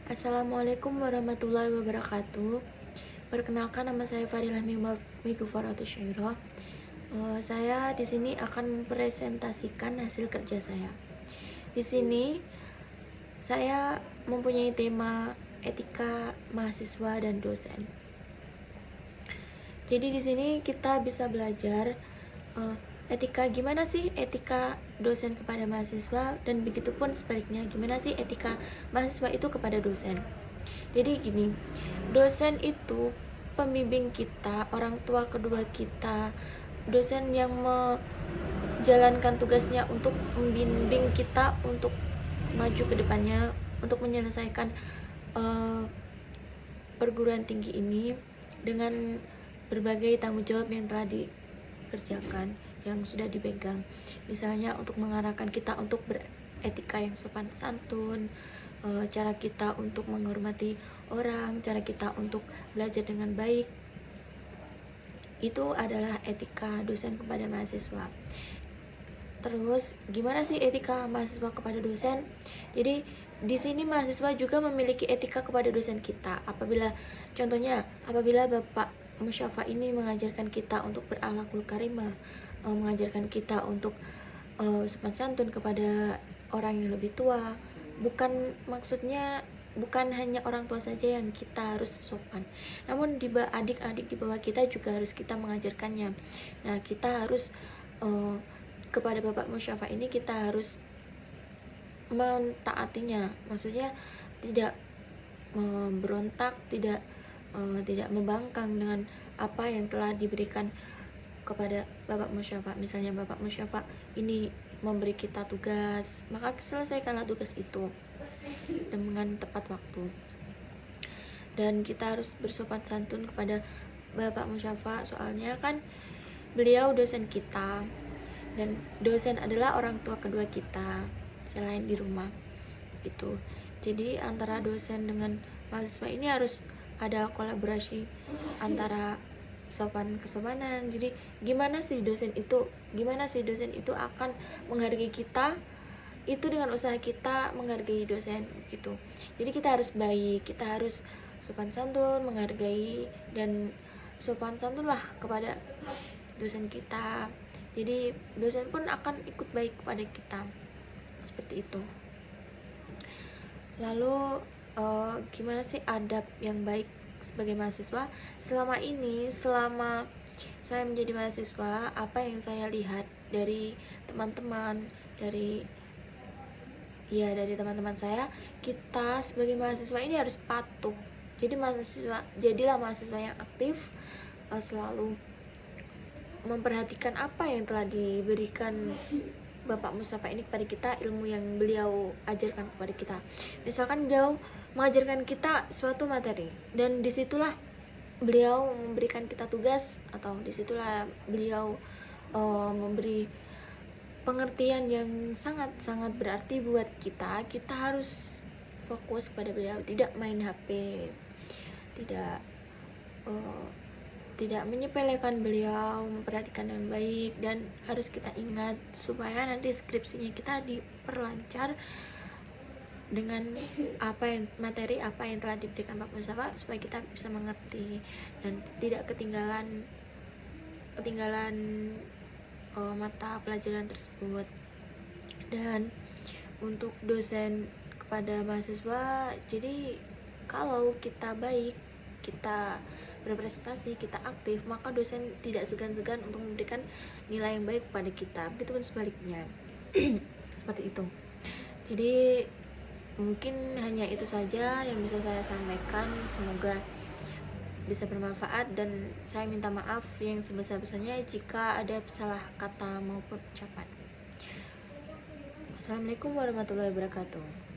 Assalamualaikum warahmatullahi wabarakatuh. Perkenalkan, nama saya Farilah Migufaratu Syairah. Saya di sini akan mempresentasikan hasil kerja saya. Di sini saya mempunyai tema etika mahasiswa dan dosen. Jadi di sini kita bisa belajar etika, gimana sih etika dosen kepada mahasiswa, dan begitupun sebaliknya, gimana sih etika mahasiswa itu kepada dosen. Jadi gini, dosen itu pembimbing kita, orang tua kedua kita. Dosen yang menjalankan tugasnya untuk membimbing kita untuk maju ke depannya, untuk menyelesaikan perguruan tinggi ini dengan berbagai tanggung jawab yang telah dikerjakan, yang sudah dipegang. Misalnya untuk mengarahkan kita untuk beretika yang sopan santun, cara kita untuk menghormati orang, cara kita untuk belajar dengan baik. Itu adalah etika dosen kepada mahasiswa. Terus gimana sih etika mahasiswa kepada dosen? Jadi di sini mahasiswa juga memiliki etika kepada dosen kita. Contohnya apabila Bapak Musyafa ini mengajarkan kita untuk berakhlakul karimah, mengajarkan kita untuk sopan santun kepada orang yang lebih tua. Maksudnya bukan hanya orang tua saja yang kita harus sopan, namun adik-adik di bawah kita juga harus kita mengajarkannya. Nah, kita harus kepada Bapak Musyafa ini kita harus mentaatinya, maksudnya tidak berontak, tidak membangkang dengan apa yang telah diberikan kepada Bapak Musyafa. Misalnya Bapak Musyafa ini memberi kita tugas, maka selesaikanlah tugas itu dengan tepat waktu. Dan kita harus bersopan santun kepada Bapak Musyafa, soalnya kan beliau dosen kita, dan dosen adalah orang tua kedua kita selain di rumah gitu. Jadi antara dosen dengan mahasiswa ini harus ada kolaborasi antara kesopanan. Jadi gimana sih dosen itu akan menghargai kita itu dengan usaha kita menghargai dosen gitu. Jadi kita harus baik, kita harus sopan santun, menghargai dan sopan santun lah kepada dosen kita. Jadi dosen pun akan ikut baik kepada kita, seperti itu. Lalu gimana sih adab yang baik sebagai mahasiswa? Selama saya menjadi mahasiswa, apa yang saya lihat dari teman-teman, dari teman-teman saya, kita sebagai mahasiswa ini harus patuh. Jadilah mahasiswa yang aktif, selalu memperhatikan apa yang telah diberikan Bapak Musyafa ini kepada kita, ilmu yang beliau ajarkan kepada kita. Misalkan beliau mengajarkan kita suatu materi, dan disitulah beliau memberikan kita tugas, atau disitulah beliau memberi pengertian yang sangat berarti buat kita. Kita harus fokus kepada beliau, tidak main HP, tidak menyepelekan beliau, memperhatikan dengan baik, dan harus kita ingat supaya nanti skripsinya kita diperlancar dengan materi apa yang telah diberikan Pak Musyafa, supaya kita bisa mengerti dan tidak ketinggalan mata pelajaran tersebut. Dan untuk dosen kepada mahasiswa, jadi kalau kita baik, kita berprestasi, kita aktif, maka dosen tidak segan-segan untuk memberikan nilai yang baik kepada kita. Begitupun sebaliknya. Seperti itu. Jadi mungkin hanya itu saja yang bisa saya sampaikan. Semoga bisa bermanfaat, dan saya minta maaf yang sebesar-besarnya jika ada salah kata maupun ucapan. Assalamualaikum warahmatullahi wabarakatuh.